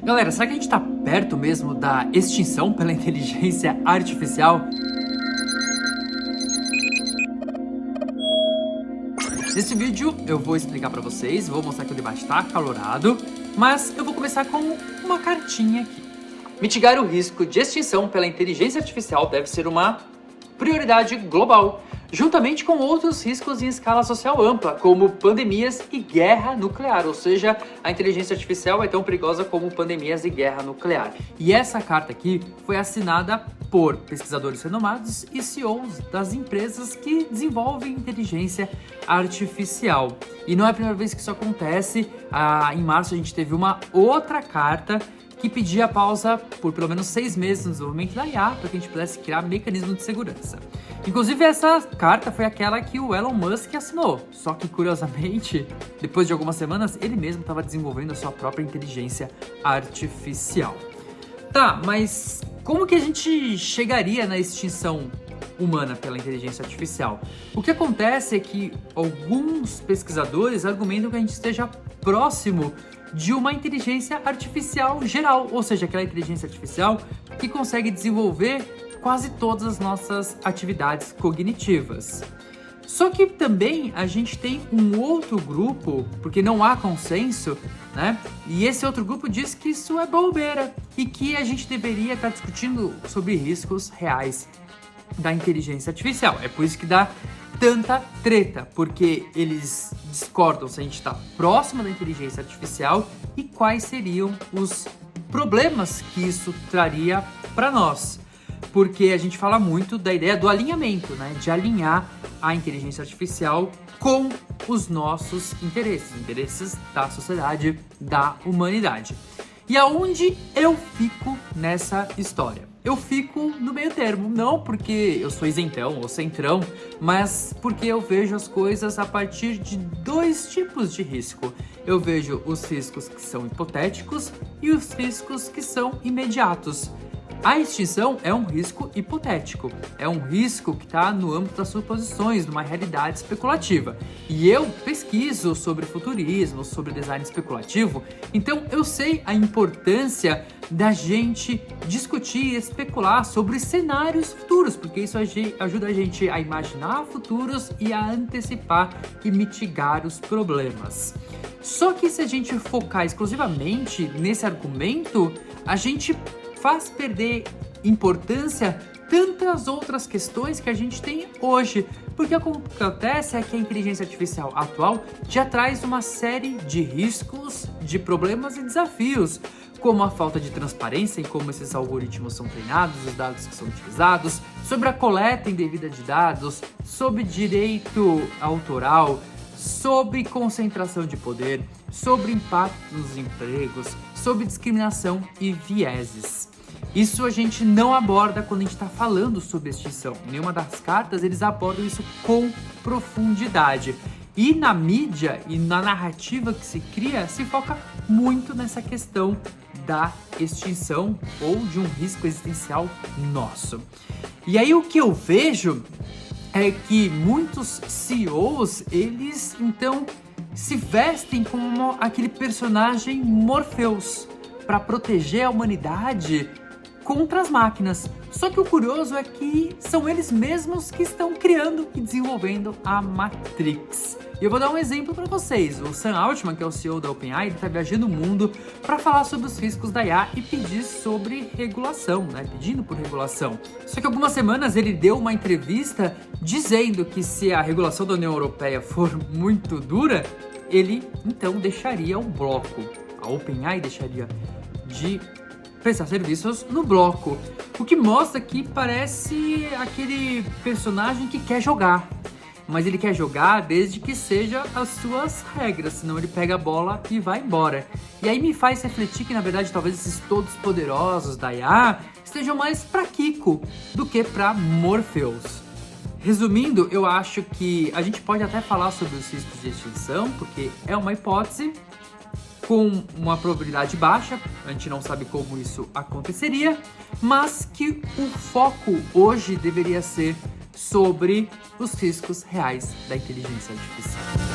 Galera, será que a gente tá perto mesmo da extinção pela inteligência artificial? Nesse vídeo eu vou explicar pra vocês, vou mostrar que o debate tá acalorado, mas eu vou começar com uma cartinha aqui. Mitigar o risco de extinção pela inteligência artificial deve ser uma prioridade global, juntamente com outros riscos em escala social ampla, como pandemias e guerra nuclear, ou seja, a inteligência artificial é tão perigosa como pandemias e guerra nuclear. E essa carta aqui foi assinada por pesquisadores renomados e CEOs das empresas que desenvolvem inteligência artificial. E não é a primeira vez que isso acontece. Em março a gente teve uma outra carta que pedia pausa por pelo menos 6 meses no desenvolvimento da IA para que a gente pudesse criar mecanismos de segurança. Inclusive, essa carta foi aquela que o Elon Musk assinou, só que, curiosamente, depois de algumas semanas, ele mesmo estava desenvolvendo a sua própria inteligência artificial. Tá, mas como que a gente chegaria na extinção humana pela inteligência artificial? O que acontece é que alguns pesquisadores argumentam que a gente esteja próximo de uma inteligência artificial geral, ou seja, aquela inteligência artificial que consegue desenvolver quase todas as nossas atividades cognitivas. Só que também a gente tem um outro grupo, porque não há consenso, né? E esse outro grupo diz que isso é bobeira e que a gente deveria estar discutindo sobre riscos reais da inteligência artificial. É por isso que dá tanta treta, porque eles discordam se a gente está próximo da inteligência artificial e quais seriam os problemas que isso traria para nós. Porque a gente fala muito da ideia do alinhamento, né? De alinhar a inteligência artificial com os nossos interesses da sociedade, da humanidade. E aonde eu fico nessa história? Eu fico no meio termo, não porque eu sou isentão ou centrão, mas porque eu vejo as coisas a partir de 2 tipos de risco. Eu vejo os riscos que são hipotéticos e os riscos que são imediatos. A extinção é um risco hipotético, é um risco que está no âmbito das suposições, numa realidade especulativa. E eu pesquiso sobre futurismo, sobre design especulativo, então eu sei a importância da gente discutir e especular sobre cenários futuros, porque isso ajuda a gente a imaginar futuros e a antecipar e mitigar os problemas. Só que se a gente focar exclusivamente nesse argumento, a gente faz perder importância tantas outras questões que a gente tem hoje. Porque o que acontece é que a inteligência artificial atual já traz uma série de riscos, de problemas e desafios, como a falta de transparência em como esses algoritmos são treinados, os dados que são utilizados, sobre a coleta indevida de dados, sobre direito autoral, sobre concentração de poder, sobre impacto nos empregos, sobre discriminação e vieses. Isso a gente não aborda quando a gente está falando sobre extinção. Em nenhuma das cartas eles abordam isso com profundidade. E na mídia e na narrativa que se cria, se foca muito nessa questão da extinção ou de um risco existencial nosso. E aí o que eu vejo é que muitos CEOs, eles então se vestem como aquele personagem Morpheus para proteger a humanidade contra as máquinas. Só que o curioso é que são eles mesmos que estão criando e desenvolvendo a Matrix. E eu vou dar um exemplo para vocês. O Sam Altman, que é o CEO da OpenAI, ele está viajando o mundo para falar sobre os riscos da IA e pedir sobre regulação, né? Pedindo por regulação. Só que algumas semanas ele deu uma entrevista dizendo que se a regulação da União Europeia for muito dura, ele então deixaria o bloco. A OpenAI deixaria de prestar serviços no bloco. O que mostra que parece aquele personagem que quer jogar. Mas ele quer jogar desde que seja as suas regras, senão ele pega a bola e vai embora. E aí me faz refletir que, na verdade, talvez esses todos poderosos da IA estejam mais pra Kiko do que pra Morpheus. Resumindo, eu acho que a gente pode até falar sobre os riscos de extinção, porque é uma hipótese com uma probabilidade baixa, a gente não sabe como isso aconteceria, mas que o foco hoje deveria ser sobre os riscos reais da inteligência artificial.